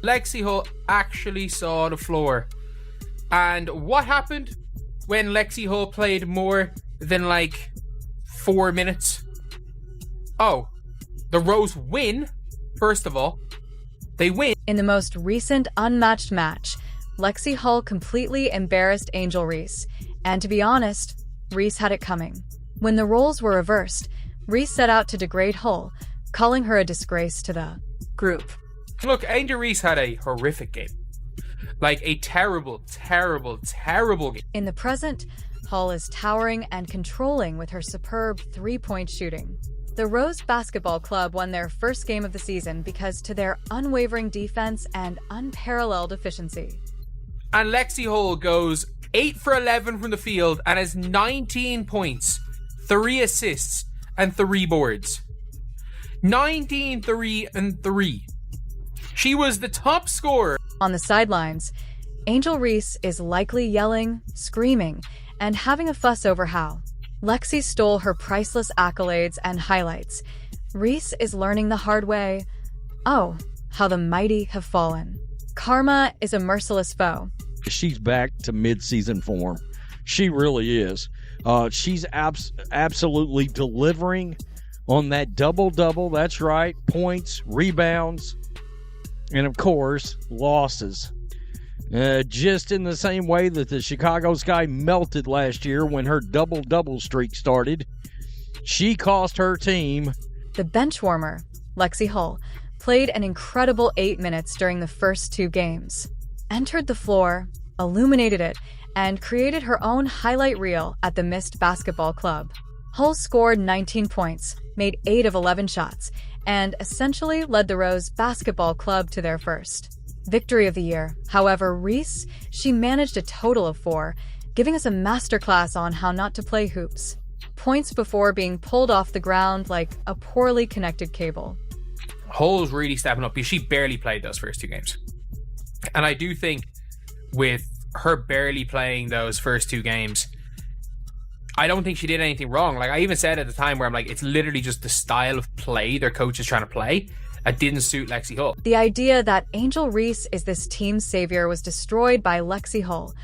Lexie Hull actually saw the floor. And what happened when Lexie Hull played more than like 4 minutes? Oh, the Rose win, first of all. They win. In the most recent unmatched match, Lexie Hull completely embarrassed Angel Reese. And to be honest, Reese had it coming. When the roles were reversed, Reese set out to degrade Hull, calling her a disgrace to the group. Look, Angel Reese had a horrific game. Like a terrible, terrible, terrible game. In the present, Hull is towering and controlling with her superb three-point shooting. The Rose Basketball Club won their first game of the season because to their unwavering defense and unparalleled efficiency. And Lexie Hull goes 8 for 11 from the field and has 19 points, 3 assists, and 3 boards. 19, 3, and 3. She was the top scorer. On the sidelines, Angel Reese is likely yelling, screaming, and having a fuss over how Lexie stole her priceless accolades and highlights. Reese is learning the hard way. Oh, how the mighty have fallen. Karma is a merciless foe. She's back to mid-season form. She really is. She's absolutely delivering on that double-double. That's right. Points, rebounds, and, of course, losses. Just in the same way that the Chicago Sky melted last year when her double-double streak started, she cost her team. The bench warmer, Lexie Hull, played an incredible 8 minutes during the first 2 games. Entered the floor, illuminated it, and created her own highlight reel at the Mist Basketball Club. Hull scored 19 points, made 8 of 11 shots, and essentially led the Rose Basketball Club to their first victory of the year. However, Reese, she managed a total of 4, giving us a masterclass on how not to play hoops. Points before being pulled off the ground like a poorly connected cable. Hull's really stepping up because she barely played those first 2 games. And I do think with her barely playing those first 2 games, I don't think she did anything wrong. Like I even said at the time where I'm like, it's literally just the style of play their coach is trying to play that didn't suit Lexie Hull. The idea that Angel Reese is this team's savior was destroyed by Lexie Hull.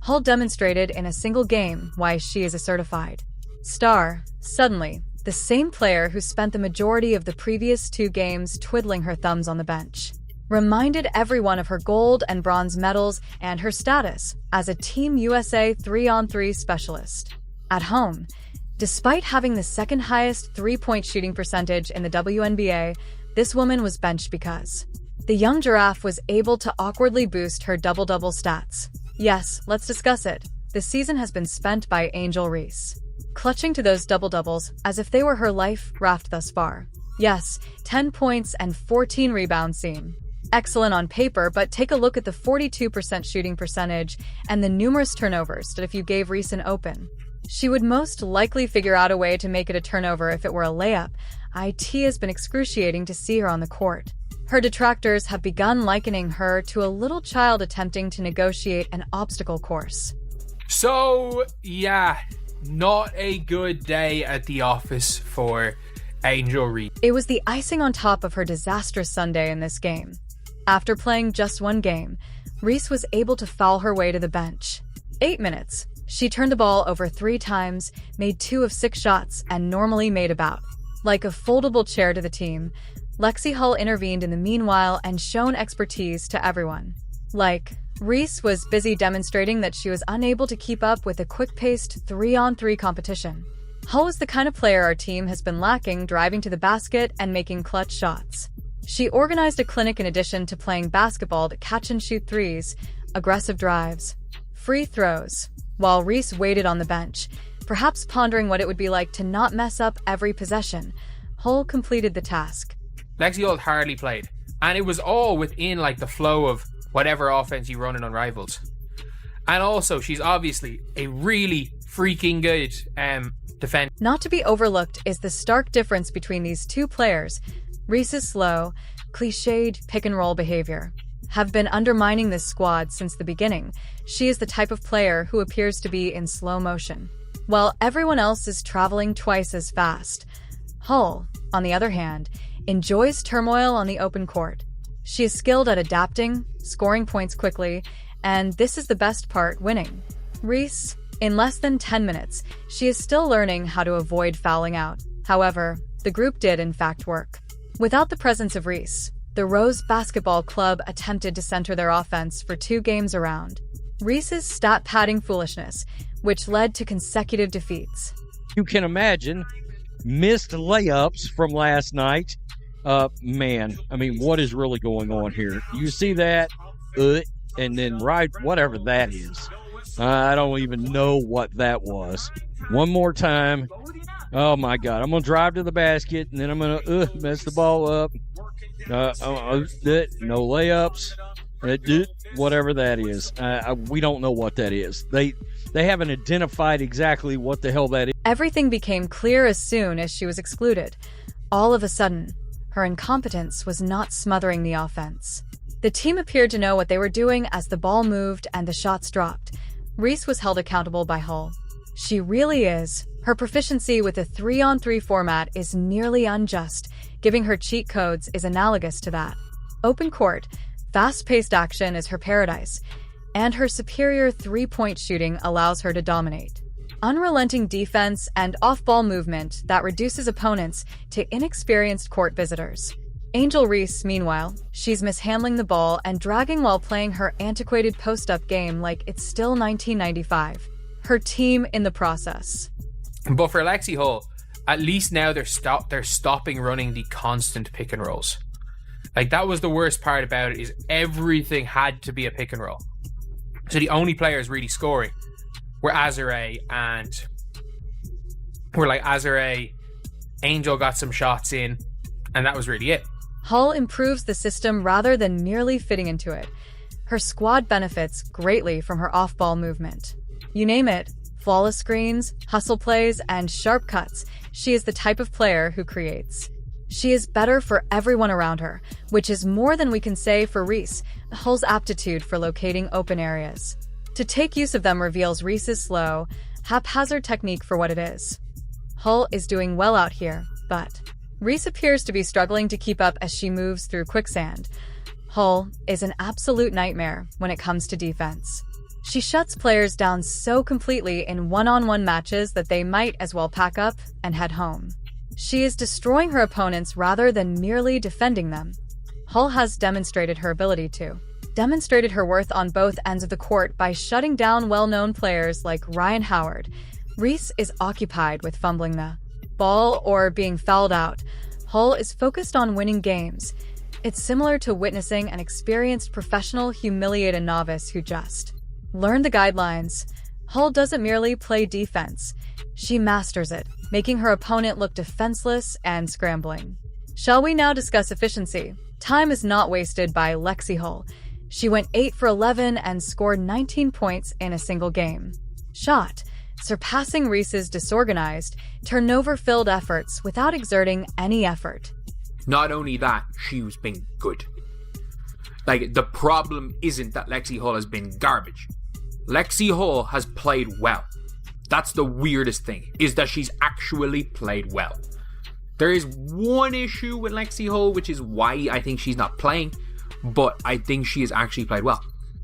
Hull demonstrated in a single game why she is a certified star. Suddenly, the same player who spent the majority of the previous 2 games twiddling her thumbs on the bench reminded everyone of her gold and bronze medals and her status as a Team USA 3-on-3 specialist. At home, despite having the second highest three-point shooting percentage in the WNBA, this woman was benched because the young giraffe was able to awkwardly boost her double-double stats. Yes, let's discuss it. This season has been spent by Angel Reese, clutching to those double-doubles as if they were her life raft thus far. Yes, 10 points and 14 rebounds seem excellent on paper, but take a look at the 42% shooting percentage and the numerous turnovers that if you gave Reese an open, she would most likely figure out a way to make it a turnover if it were a layup. It has been excruciating to see her on the court. Her detractors have begun likening her to a little child attempting to negotiate an obstacle course. So, yeah, not a good day at the office for Angel Reese. It was the icing on top of her disastrous Sunday in this game. After playing just 1 game, Reese was able to foul her way to the bench. 8 minutes. She turned the ball over 3 times, made 2 of 6 shots, and normally made about like a foldable chair to the team. Lexie Hull intervened in the meanwhile and shown expertise to everyone. Reese was busy demonstrating that she was unable to keep up with the quick-paced 3-on-3 competition. Hull is the kind of player our team has been lacking, driving to the basket and making clutch shots. She organized a clinic in addition to playing basketball to catch and shoot threes, aggressive drives, free throws, while Reese waited on the bench, perhaps pondering what it would be like to not mess up every possession. Hull completed the task. Lexie Hull hardly played, and it was all within the flow of whatever offense you run in on Rivals. And also, she's obviously a really freaking good defender. Not to be overlooked is the stark difference between these 2 players. Reese's slow, cliched pick-and-roll behavior have been undermining this squad since the beginning. She is the type of player who appears to be in slow motion, while everyone else is traveling twice as fast. Hull, on the other hand, enjoys turmoil on the open court. She is skilled at adapting, scoring points quickly, and this is the best part, winning. Reese, in less than 10 minutes, she is still learning how to avoid fouling out. However, the group did in fact work. Without the presence of Reese, the Rose Basketball Club attempted to center their offense for 2 games around. Reese's stat-padding foolishness, which led to consecutive defeats. You can imagine missed layups from last night. Man, I mean, what is really going on here? You see that, and then right, whatever that is. I don't even know what that was. One more time. Oh, my God. I'm going to drive to the basket, and then I'm going to mess the ball up. No layups. Whatever that is. We don't know what that is. They haven't identified exactly what the hell that is. Everything became clear as soon as she was excluded. All of a sudden, her incompetence was not smothering the offense. The team appeared to know what they were doing as the ball moved and the shots dropped. Reese was held accountable by Hull. She really is. Her proficiency with the 3-on-3 format is nearly unjust. Giving her cheat codes is analogous to that. Open court, fast-paced action is her paradise, and her superior 3-point shooting allows her to dominate. Unrelenting defense and off-ball movement that reduces opponents to inexperienced court visitors. Angel Reese, meanwhile, she's mishandling the ball and dragging while playing her antiquated post-up game like it's still 1995. Her team in the process. But for Lexie Hull, at least now they're stopping running the constant pick and rolls. Like, that was the worst part about it, is everything had to be a pick and roll. So the only players really scoring were Azare and Angel got some shots in, and that was really it. Hull improves the system rather than merely fitting into it. Her squad benefits greatly from her off-ball movement. You name it, flawless screens, hustle plays, and sharp cuts, she is the type of player who creates. She is better for everyone around her, which is more than we can say for Reese, Hull's aptitude for locating open areas. To take use of them reveals Reese's slow, haphazard technique for what it is. Hull is doing well out here, but Reese appears to be struggling to keep up as she moves through quicksand. Hull is an absolute nightmare when it comes to defense. She shuts players down so completely in one-on-one matches that they might as well pack up and head home. She is destroying her opponents rather than merely defending them. Hull has demonstrated her ability to. Demonstrated her worth on both ends of the court by shutting down well-known players like Ryan Howard. Reese is occupied with fumbling the ball or being fouled out. Hull is focused on winning games. It's similar to witnessing an experienced professional humiliate a novice who just learned the guidelines. Hull doesn't merely play defense. She masters it, making her opponent look defenseless and scrambling. Shall we now discuss efficiency? Time is not wasted by Lexie Hull. She went 8 for 11 and scored 19 points in a single game. Shot, surpassing Reese's disorganized, turnover-filled efforts without exerting any effort. Not only that, she's been good. Like, the problem isn't that Lexie Hull has been garbage. Lexie Hull has played well. That's the weirdest thing, is that she's actually played well. There is one issue with Lexie Hull, which is why I think she's not playing, but I think she has actually played well.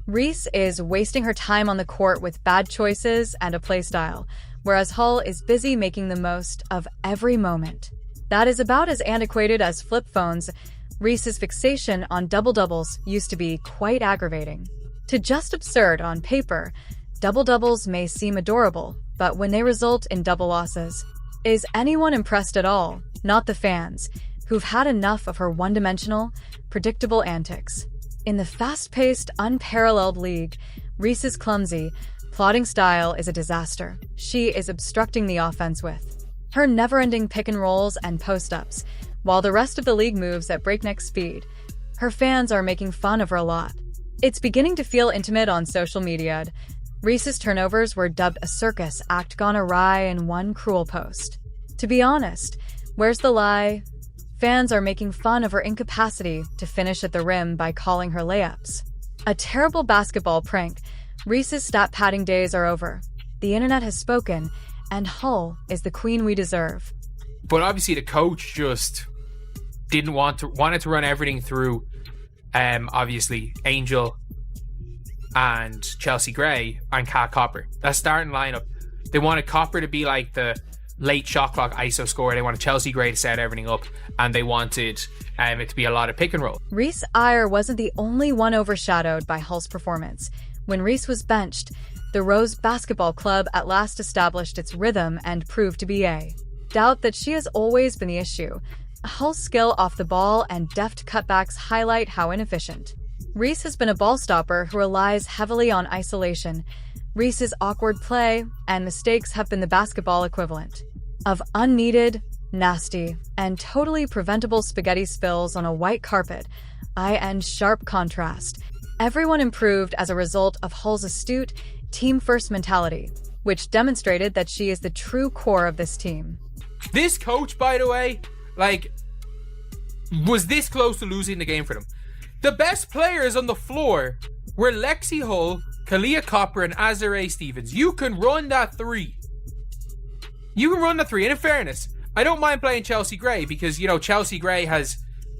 Reese is wasting her time on the court with bad choices and a playstyle, whereas Hull is busy making the most of every moment. That is about as antiquated as flip phones. Reese's fixation on double-doubles used to be quite aggravating. To just absurd on paper, double-doubles may seem adorable, but when they result in double losses, is anyone impressed at all? Not the fans, who've had enough of her one-dimensional, predictable antics. In the fast-paced, unparalleled league, Reese's clumsy, plodding style is a disaster. She is obstructing the offense with her never-ending pick-and-rolls and post-ups, while the rest of the league moves at breakneck speed. Her fans are making fun of her a lot. It's beginning to feel intimate on social media. Reese's turnovers were dubbed a circus act gone awry in one cruel post. To be honest, where's the lie? Fans are making fun of her incapacity to finish at the rim by calling her layups. A terrible basketball prank. Reese's stat-padding days are over. The internet has spoken, and Hull is the queen we deserve. But obviously the coach just wanted to run everything through obviously Angel and Chelsea Gray and Kat Copper. That starting lineup, they wanted Copper to be like the late shot clock ISO scorer. They wanted Chelsea Gray to set everything up, and they wanted it to be a lot of pick and roll. Reese Iyer wasn't the only one overshadowed by Hull's performance. When Reese was benched, the Rose Basketball Club at last established its rhythm and proved to be A. Doubt that she has always been the issue. Hull's skill off the ball and deft cutbacks highlight how inefficient. Reese has been a ball stopper who relies heavily on isolation. Reese's awkward play and mistakes have been the basketball equivalent of unneeded, nasty, and totally preventable spaghetti spills on a white carpet, in sharp contrast. Everyone improved as a result of Hull's astute, team-first mentality, which demonstrated that she is the true core of this team. This coach, by the way, was this close to losing the game for them. The best players on the floor were Lexie Hull, Kalia Copper, and Azare Stevens. You can run that three. And in fairness, I don't mind playing Chelsea Gray because, Chelsea Gray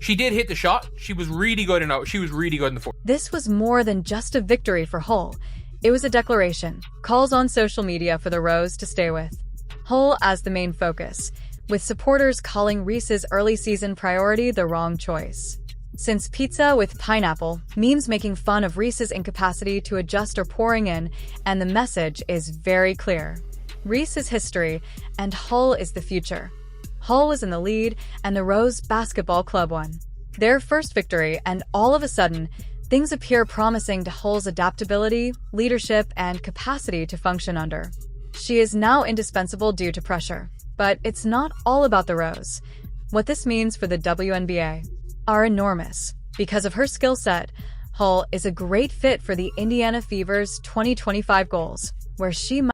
she did hit the shot. She was really good in the fourth. This was more than just a victory for Hull. It was a declaration, calls on social media for the Rose to stay with Hull as the main focus, with supporters calling Reese's early season priority the wrong choice. Since pizza with pineapple, memes making fun of Reese's incapacity to adjust are pouring in, and the message is very clear. Reese is history, and Hull is the future. Hull was in the lead, and the Rose Basketball Club won their first victory, and all of a sudden, things appear promising to Hull's adaptability, leadership, and capacity to function under. She is now indispensable due to pressure, but it's not all about the Rose. What this means for the WNBA are enormous. Because of her skill set, Hull is a great fit for the Indiana Fever's 2025 goals, where she might